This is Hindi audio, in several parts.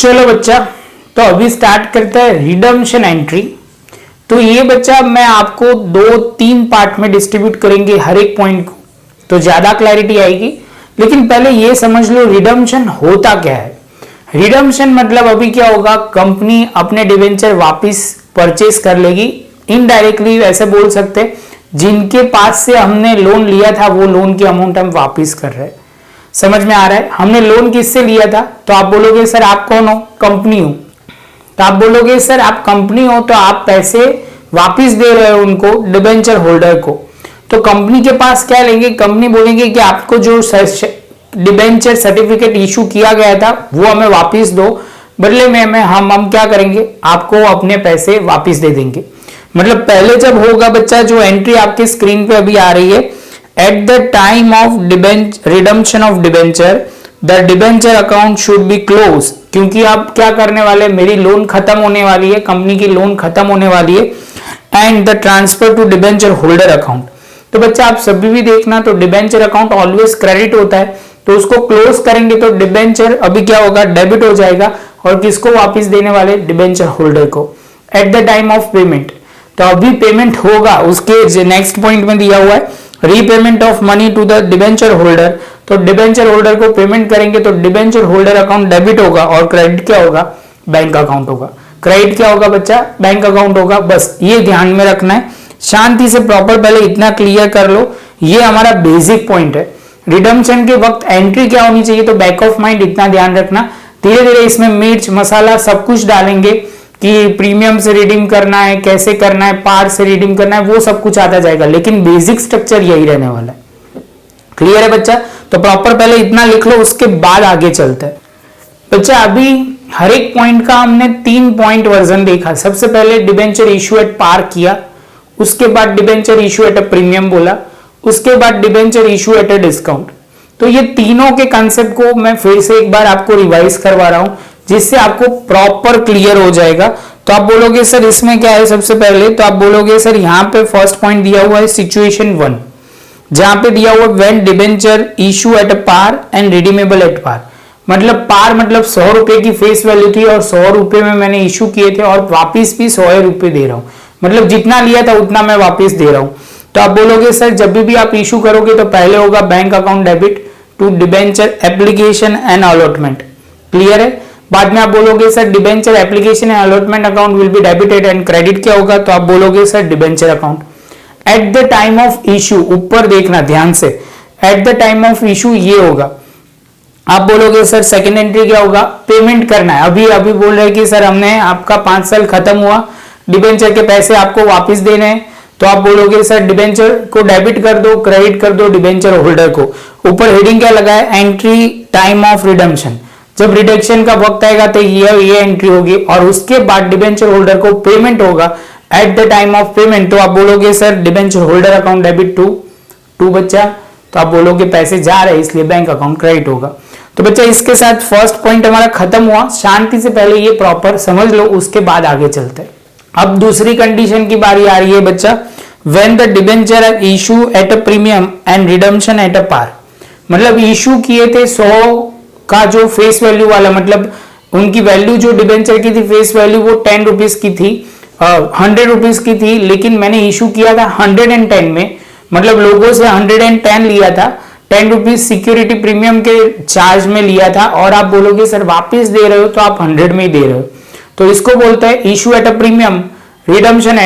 चलो बच्चा, तो अभी स्टार्ट करते हैं रिडम्पशन एंट्री। तो ये बच्चा मैं आपको 2-3 पार्ट में डिस्ट्रीब्यूट करेंगे हर एक पॉइंट को, तो ज्यादा क्लैरिटी आएगी। लेकिन पहले ये समझ लो रिडम्पशन होता क्या है। रिडम्पशन मतलब अभी क्या होगा, कंपनी अपने डिवेंचर वापस परचेस कर लेगी। इनडायरेक्टली ऐसे बोल सकते, जिनके पास से हमने लोन लिया था वो लोन की अमाउंट हम वापस कर रहे हैं। समझ में आ रहा है? हमने लोन किससे लिया था? तो आप बोलोगे सर आप कौन हो? कंपनी हो। तो आप बोलोगे सर आप कंपनी हो तो आप पैसे वापस दे रहे हो उनको, डिबेंचर होल्डर को। तो कंपनी के पास क्या लेंगे? कंपनी बोलेंगे कि आपको जो डिबेंचर सर्टिफिकेट इशू किया गया था वो हमें वापस दो, बदले में हम क्या करेंगे, आपको अपने पैसे वापस दे देंगे। मतलब पहले जब होगा बच्चा, जो एंट्री आपकी स्क्रीन पे अभी आ रही है, eight the time of redemption of debenture the debenture account should be close. क्योंकि आप क्या करने वाले, मेरी लोन खत्म होने वाली है, कंपनी की लोन खत्म होने वाली है, and the transfer to debenture holder account. तो बच्चा आप सभी भी देखना, तो डिबेंचर अकाउंट ऑलवेज क्रेडिट होता है, तो उसको क्लोज करेंगे तो डिबेंचर अभी क्या होगा, डेबिट हो जाएगा। और किसको वापस देने वाले? डिबेंचर होल्डर को, eight the time of payment. तो अभी पेमेंट होगा, उसके नेक्स्ट पॉइंट में दिया हुआ है repayment of money to the debenture holder. तो डिबेंचर होल्डर को पेमेंट करेंगे तो डिबेंचर होल्डर अकाउंट डेबिट होगा, और क्रेडिट क्या होगा? बैंक अकाउंट होगा। क्रेडिट क्या होगा बच्चा? बैंक अकाउंट होगा। बस ये ध्यान में रखना है, शांति से प्रॉपर पहले इतना क्लियर कर लो। ये हमारा बेसिक पॉइंट है। रिडम्पशन के वक्त एंट्री क्या होनी चाहिए, तो बैक ऑफ माइंड इतना ध्यान रखना। धीरे धीरे इसमें मिर्च मसाला सब कुछ डालेंगे कि प्रीमियम से रिडीम करना है, कैसे करना है, पार से रिडीम करना है, वो सब कुछ आता जाएगा, लेकिन बेसिक स्ट्रक्चर यही रहने वाला है। क्लियर है बच्चा? तो प्रॉपर पहले इतना लिख लो, उसके बाद आगे चलते हैं। बच्चा अभी हर एक पॉइंट का हमने 3 पॉइंट वर्जन देखा। सबसे पहले डिबेंचर इशू एट पार किया, उसके बाद debenture issue at a premium बोला, उसके बाद debenture issue at a discount. तो ये तीनों के कंसेप्ट को मैं फिर से एक बार आपको रिवाइज करवा रहा हूं, जिससे आपको प्रॉपर क्लियर हो जाएगा। तो आप बोलोगे सर इसमें क्या है, सबसे पहले तो आप बोलोगे सर यहाँ पे फर्स्ट पॉइंट दिया हुआ है सिचुएशन 1, जहां पे दिया हुआ when debenture issue at par and redeemable at par. मतलब पार मतलब 100 रुपए की फेस वैल्यू थी और 100 रुपए में मैंने इशू किए थे, और वापिस भी 100 रुपए दे रहा हूं, मतलब जितना लिया था उतना मैं वापिस दे रहा हूं। तो आप बोलोगे सर जब भी आप इशू करोगे तो पहले होगा bank account debit to debenture application and allotment. Clear है? बाद में आप बोलोगे sir debenture application and allotment account will be debited, and credit क्या होगा, तो आप बोलोगे sir debenture account. At the time of issue, ऊपर देखना ध्यान से, at the time of issue ये होगा। आप बोलोगे सर सेकंड एंट्री क्या होगा, पेमेंट करना है। अभी बोल रहे कि सर हमने आपका 5 साल खत्म हुआ, डिबेंचर के पैसे आपको वापस देने हैं, तो आप बोलोगे सर डिबेंचर को डेबिट कर दो, क्रेडिट कर दो डिबेंचर होल्डर को। ऊपर हेडिंग क्या लगा है, एंट्री टाइम ऑफ रिडम्पशन। जब रिडक्शन का वक्त आएगा तो ये एंट्री होगी, और उसके बाद डिबेंचर होल्डर को पेमेंट होगा at the time of payment. तो आप बोलोगे sir debenture holder account debit to बच्चा, तो आप बोलोगे पैसे जा रहे हैं इसलिए बैंक अकाउंट क्रेडिट होगा। तो बच्चा इसके साथ फर्स्ट पॉइंट हमारा खत्म हुआ। शांति से पहले ये प्रॉपर समझ लो, उसके बाद आगे चलते हैं। अब दूसरी कंडीशन की बारी आ रही है बच्चा, when the debenture are issue at a premium and redemption at a par. मतलब इशू किए थे 100 का जो फेस वैल्यू वाला, मतलब उनकी वैल्यू जो डिबेंचर की थी फेस वैल्यू वो 10 रुपीज की थी, 100 रुपीज की थी, लेकिन मैंने इशू किया था 110 में, मतलब लोगों से 110 लिया था, 10 रुपीज सिक्योरिटी प्रीमियम के चार्ज में लिया था, और आप बोलोगे सर वापस दे रहे हो तो आप 100 में ही दे रहे हो। तो इसको बोलते हैं issue at a premium, redemption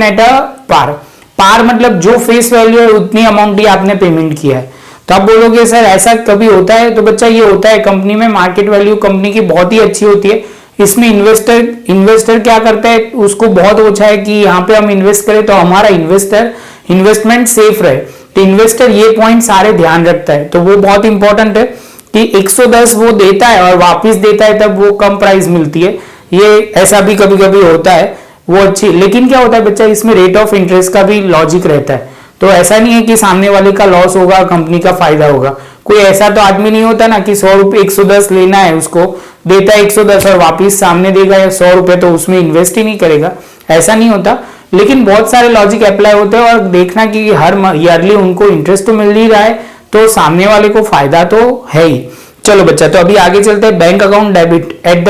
at a par. Par मतलब जो फेस वैल्यू है उतनी अमाउंट ही आपने पेमेंट किया है। तो आप बोलोगे सर ऐसा कभी होता है, तो बच्चा ये होता है कंपनी में, मार्केट वैल्यू कंपनी की बहुत ही अच्छी होती है, इसमें इन्वेस्टर क्या करता है, उसको बहुत अच्छा है कि यहाँ पे हम इन्वेस्ट करें तो हमारा इन्वेस्टमेंट सेफ रहे। तो इन्वेस्टर ये पॉइंट सारे ध्यान रखता है, तो वो बहुत इंपॉर्टेंट है कि 110 वो देता है और वापस देता है तब वो कम प्राइस मिलती है। ये ऐसा भी कभी कभी होता है, वो अच्छी। लेकिन क्या होता है बच्चा, इसमें रेट ऑफ इंटरेस्ट का भी लॉजिक रहता है, तो ऐसा नहीं है कि सामने वाले का लॉस होगा कंपनी का फायदा होगा। कोई ऐसा तो आदमी नहीं होता ना कि 100 रुपए 110 लेना है, उसको देता है 110 और वापिस सामने देगा या 100 रुपए, तो उसमें इन्वेस्ट ही नहीं करेगा, ऐसा नहीं होता। लेकिन बहुत सारे लॉजिक अप्लाई होते हैं, और देखना कि हर ईयरली उनको इंटरेस्ट तो मिल ही रहा है, तो सामने वाले को फायदा तो है ही। चलो बच्चा, तो अभी आगे चलते हैं। Bank account debit at the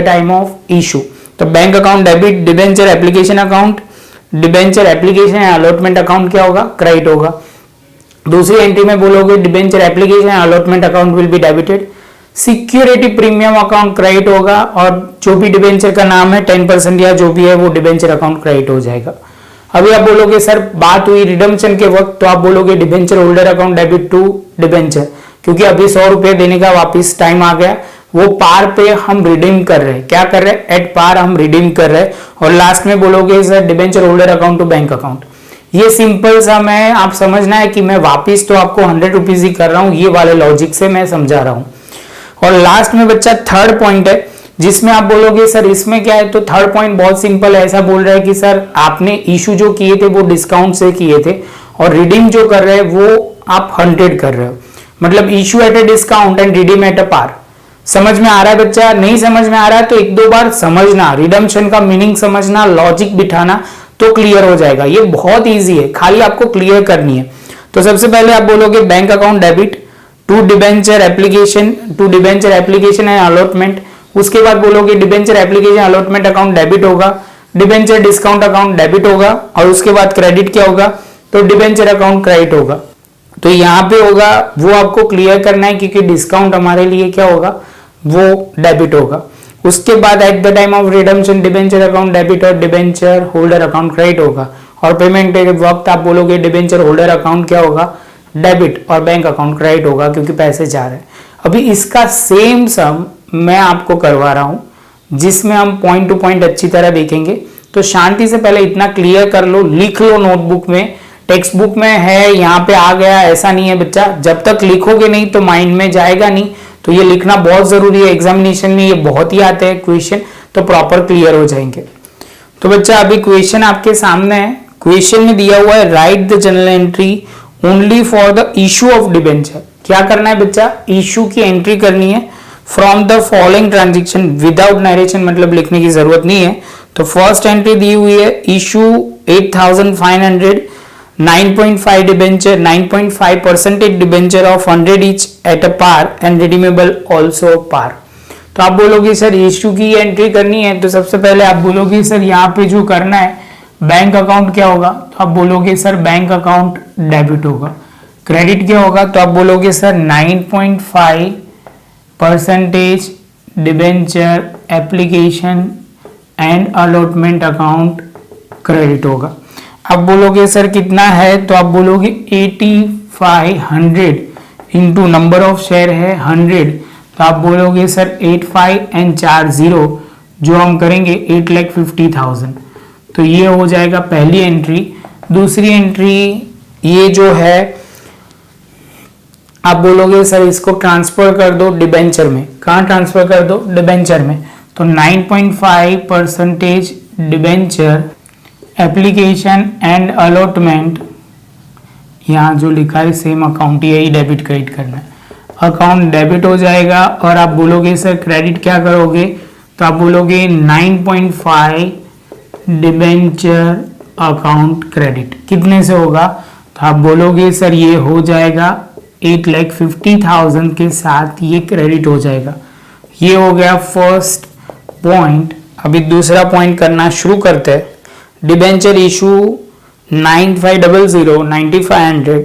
time of issue. तो bank account debit, debenture application account, debenture application and allotment account क्या होगा, क्रेडिट होगा। दूसरी एंट्री में बोलोगे debenture application and allotment account will be debited, security premium account credit होगा, और जो भी डिबेंचर का नाम है 10% या जो भी है वो डिबेंचर अकाउंट क्रेडिट हो जाएगा। अभी आप बोलोगे सर बात हुई रिडम्पशन के वक्त, तो आप बोलोगे debenture holder account debit to debenture, क्योंकि अभी 100 रुपए देने का वापिस टाइम आ गया, वो पार पे हम रिडीम कर रहे हैं। क्या कर रहे हैं, एट पार हम रिडीम कर रहे हैं। और लास्ट में बोलोगे sir debenture holder account to bank account. ये सिंपल सा मैं आप समझना है कि मैं वापिस तो आपको 100 रुपीज ही कर रहा हूं, ये वाले लॉजिक से मैं समझा रहा हूं। और लास्ट में बच्चा थर्ड पॉइंट है, जिसमें आप बोलोगे सर इसमें क्या है, तो थर्ड पॉइंट बहुत सिंपल है, ऐसा बोल रहा है कि सर आपने इशू जो किए थे वो डिस्काउंट से किए थे, और रिडीम जो कर रहे हैं वो आप 100 कर रहे हो, मतलब issue at a discount and redeem at a par. समझ में आ रहा है बच्चा? नहीं समझ में आ रहा है तो एक दो बार समझना, रिडम्पशन का मीनिंग समझना, लॉजिक बिठाना, तो क्लियर हो जाएगा। ये बहुत इजी है, खाली आपको क्लियर करनी है। तो सबसे पहले आप बोलोगे bank account debit to debenture application and allotment. उसके बाद बोलोगे debenture application allotment account debit होगा, डिबेंचर डिस्काउंट अकाउंट डेबिट होगा, और उसके बाद क्रेडिट क्या होगा, तो डिबेंचर अकाउंट क्रेडिट होगा। तो यहाँ पे होगा वो आपको क्लियर करना है, क्योंकि डिस्काउंट हमारे लिए क्या होगा, वो डेबिट होगा। उसके बाद eight the time of redemption debenture account debit और डिबेंचर होल्डर अकाउंट क्रेडिट होगा, और पेमेंट के वक्त आप बोलोगे डिबेंचर होल्डर अकाउंट क्या होगा, डेबिट, और बैंक अकाउंट क्रेडिट होगा, क्योंकि पैसे जा रहे हैं। अभी इसका सेम सम मैं आपको करवा रहा हूं, जिसमें हम पॉइंट टू पॉइंट अच्छी तरह देखेंगे। तो शांति से पहले इतना क्लियर कर लो, लिख लो नोटबुक में, टेक्स्ट बुक में है, यहाँ पे आ गया, ऐसा नहीं है बच्चा। जब तक लिखोगे नहीं तो माइंड में जाएगा नहीं, तो ये लिखना बहुत जरूरी है। एग्जामिनेशन में ये बहुत ही आते हैं क्वेश्चन, तो प्रॉपर क्लियर हो जाएंगे। तो बच्चा अभी क्वेश्चन आपके सामने है। क्वेश्चन में दिया हुआ है right the general entry only for the issue of debenture. क्या करना है बच्चा, इशू की एंट्री करनी है from the following transaction without narration, मतलब लिखने की जरूरत नहीं है। तो फर्स्ट एंट्री दी हुई है issue 8500, 9.5 debenture, 9.5% debenture of 100 each at a par and redeemable also par. तो आप बोलोगे सर इशू की एंट्री करनी है, तो सबसे पहले आप बोलोगे सर यहाँ पे जो करना है बैंक अकाउंट क्या होगा, तो आप बोलोगे सर बैंक अकाउंट डेबिट होगा। क्रेडिट क्या होगा, तो आप बोलोगे sir 9.5% debenture application and allotment account credit होगा। अब बोलोगे सर कितना है, तो आप बोलोगे 8500 इंटू नंबर ऑफ शेयर है 100, तो आप बोलोगे सर 85 एंड 40 जो हम करेंगे 8,50,000। तो ये हो जाएगा पहली एंट्री। दूसरी एंट्री ये जो है आप बोलोगे सर इसको ट्रांसफर कर दो डिबेंचर में। कहाँ ट्रांसफर कर दो, डिबेंचर में। तो 9.5% डिबेंचर एप्लीकेशन एंड अलॉटमेंट, यहाँ जो लिखा है सेम अकाउंट, यही डेबिट क्रेडिट करना है। अकाउंट डेबिट हो जाएगा, और आप बोलोगे सर क्रेडिट क्या करोगे, तो आप बोलोगे 9.5 डिबेंचर अकाउंट क्रेडिट। कितने से होगा, तो आप बोलोगे सर ये हो जाएगा 8,50,000 के साथ ये क्रेडिट हो जाएगा। ये हो गया फर्स्ट पॉइंट। अभी दूसरा पॉइंट करना शुरू करते हैं। Debenture issue 9500, 9500,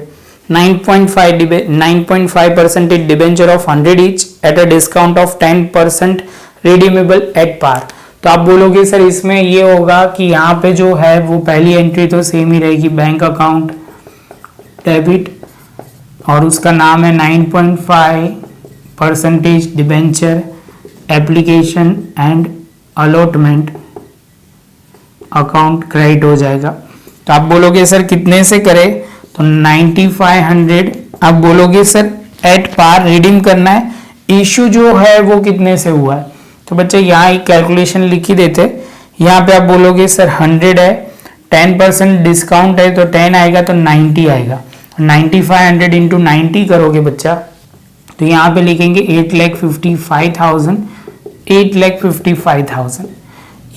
9.5% debenture of 100 each at a discount of 10% redeemable at par. तो आप बोलोगे सर इसमें ये होगा कि यहाँ पे जो है वो पहली एंट्री तो सेम ही रहेगी, बैंक अकाउंट डेबिट, और उसका नाम है 9.5% debenture application and allotment account credit हो जाएगा। तो आप बोलोगे सर कितने से करें, तो 9500। आप बोलोगे सर एट पार रिडीम करना है। इशू जो है वो कितने से हुआ है, तो बच्चे यहाँ एक कैलकुलेशन लिख ही देते। यहाँ पे आप बोलोगे सर 100 है, 10% डिस्काउंट है तो 10 आएगा, तो 90 आएगा। 9500 इंटू 90 करोगे बच्चा, तो यहाँ पे लिखेंगे 8,55,000, 8,55,000।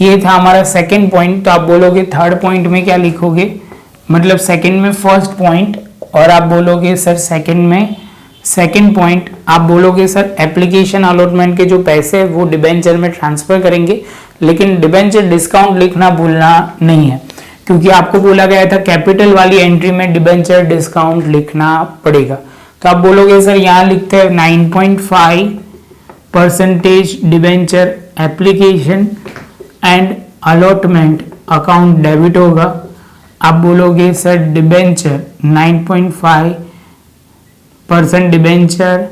ये था हमारा सेकंड पॉइंट। तो आप बोलोगे थर्ड पॉइंट में क्या लिखोगे, मतलब सेकंड में फर्स्ट पॉइंट, और आप बोलोगे सर सेकंड में सेकंड पॉइंट आप बोलोगे सर एप्लीकेशन अलॉटमेंट के जो पैसे वो डिबेंचर में ट्रांसफर करेंगे, लेकिन डिबेंचर डिस्काउंट लिखना भूलना नहीं है, क्योंकि आपको बोला गया था कैपिटल वाली एंट्री में डिबेंचर डिस्काउंट लिखना पड़ेगा। तो आप बोलोगे सर यहाँ लिखते हैं 9.5% debenture application and allotment account debit होगा। आप बोलोगे sir debenture 9.5% debenture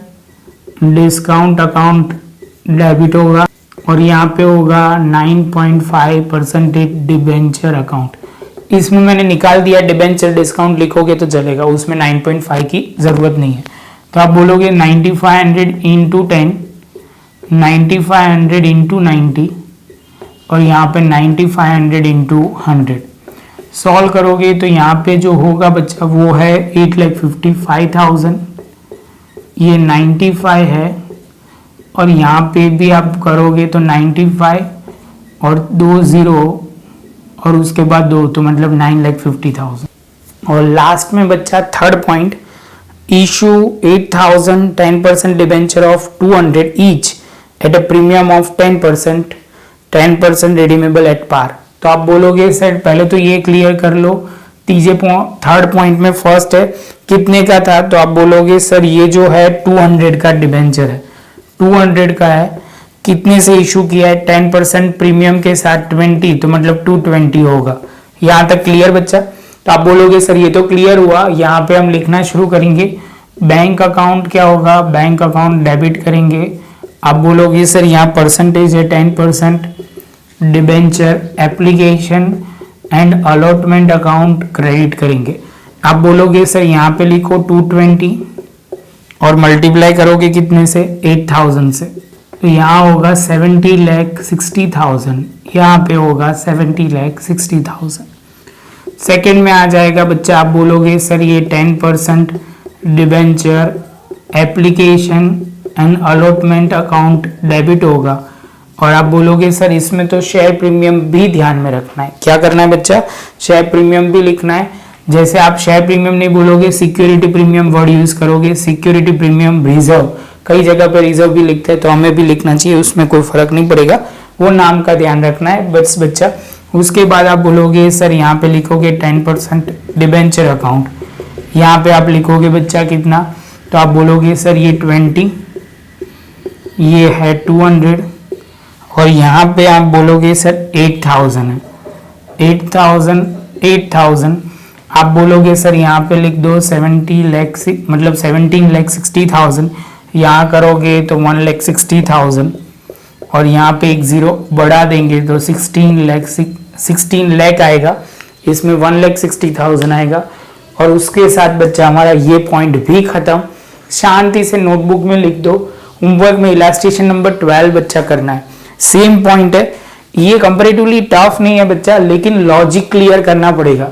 discount account debit होगा और यहाँ पे होगा 9.5% डिबेंचर अकाउंट। इसमें मैंने निकाल दिया, डिबेंचर डिस्काउंट लिखोगे तो चलेगा, उसमें 9.5 की जरूरत नहीं है। तो आप बोलोगे 9500 इंटू 10, 9500 इंटू 90 और यहाँ पे 9500 इंटू 100 सॉल्व करोगे तो यहाँ पे जो होगा बच्चा वो है 8,55,000, ये 95 है और यहाँ पे भी आप करोगे तो 95 और 2 0 और उसके बाद 2 तो मतलब 9,50,000। और लास्ट में बच्चा third point, issue 8,000 10% debenture of 200 each at a premium of 10% redeemable at par. तो आप बोलोगे सर पहले तो ये क्लियर कर लो, थर्ड पॉइंट में फर्स्ट है कितने का था, तो आप बोलोगे सर ये जो है 200 का डिबेंचर है, 200 का है, कितने से इशू किया है 10% प्रीमियम के साथ 20 तो मतलब 220 होगा। यहाँ तक क्लियर बच्चा? तो आप बोलोगे सर ये तो क्लियर हुआ, यहाँ पे हम लिखना शुरू करेंगे। बैंक अकाउंट क्या होगा, बैंक अकाउंट डेबिट करेंगे। आप बोलोगे सर यहाँ परसेंटेज है 10%, debenture application and allotment account credit करेंगे। आप बोलोगे सर यहाँ पे लिखो 220 और मल्टीप्लाई करोगे कितने से 8,000 से, तो यहाँ होगा 70,60,000, यहाँ पे होगा 70,60,000। सेकेंड में आ जाएगा बच्चा, आप बोलोगे सर ये 10% debenture application and allotment account debit होगा और आप बोलोगे सर इसमें तो शेयर प्रीमियम भी ध्यान में रखना है। क्या करना है बच्चा, शेयर प्रीमियम भी लिखना है। जैसे आप शेयर प्रीमियम नहीं बोलोगे, सिक्योरिटी प्रीमियम वर्ड यूज करोगे, सिक्योरिटी प्रीमियम रिजर्व, कई जगह पे रिजर्व भी लिखते हैं तो हमें भी लिखना चाहिए, उसमें कोई फर्क नहीं पड़ेगा, वो नाम का ध्यान रखना है बस बच्चा। उसके बाद आप बोलोगे सर यहाँ पे लिखोगे 10% डिबेंचर अकाउंट, यहाँ पे आप लिखोगे बच्चा कितना, तो आप बोलोगे सर ये 20, ये है 200 और यहाँ पे आप बोलोगे सर 8,000 है, 8,000 आप बोलोगे सर यहाँ पे लिख दो 70 लाख मतलब 17,60,000, यहाँ करोगे तो 1,60,000 और यहाँ पे एक जीरो बढ़ा देंगे तो 16 लाख आएगा, इसमें 1,60,000 आएगा और उसके साथ बच्चा हमारा ये पॉइंट भी खत्म। शांति से नोटबुक में लिख दो, होमवर्क में इलास्ट्रेशन नंबर 12 बच्चा करना है, सेम पॉइंट है, ये कंपैरेटिवली टफ नहीं है बच्चा, लेकिन लॉजिक क्लियर करना पड़ेगा।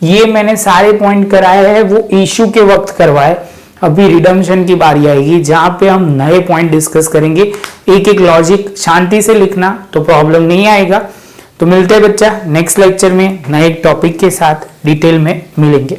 ये मैंने सारे पॉइंट कराए हैं वो इशू के वक्त करवाए, अभी रिडम्पशन की बारी आएगी जहां पे हम नए पॉइंट डिस्कस करेंगे, एक एक लॉजिक शांति से लिखना तो प्रॉब्लम नहीं आएगा। तो मिलते हैं बच्चा नेक्स्ट लेक्चर में नए टॉपिक के साथ, डिटेल में मिलेंगे।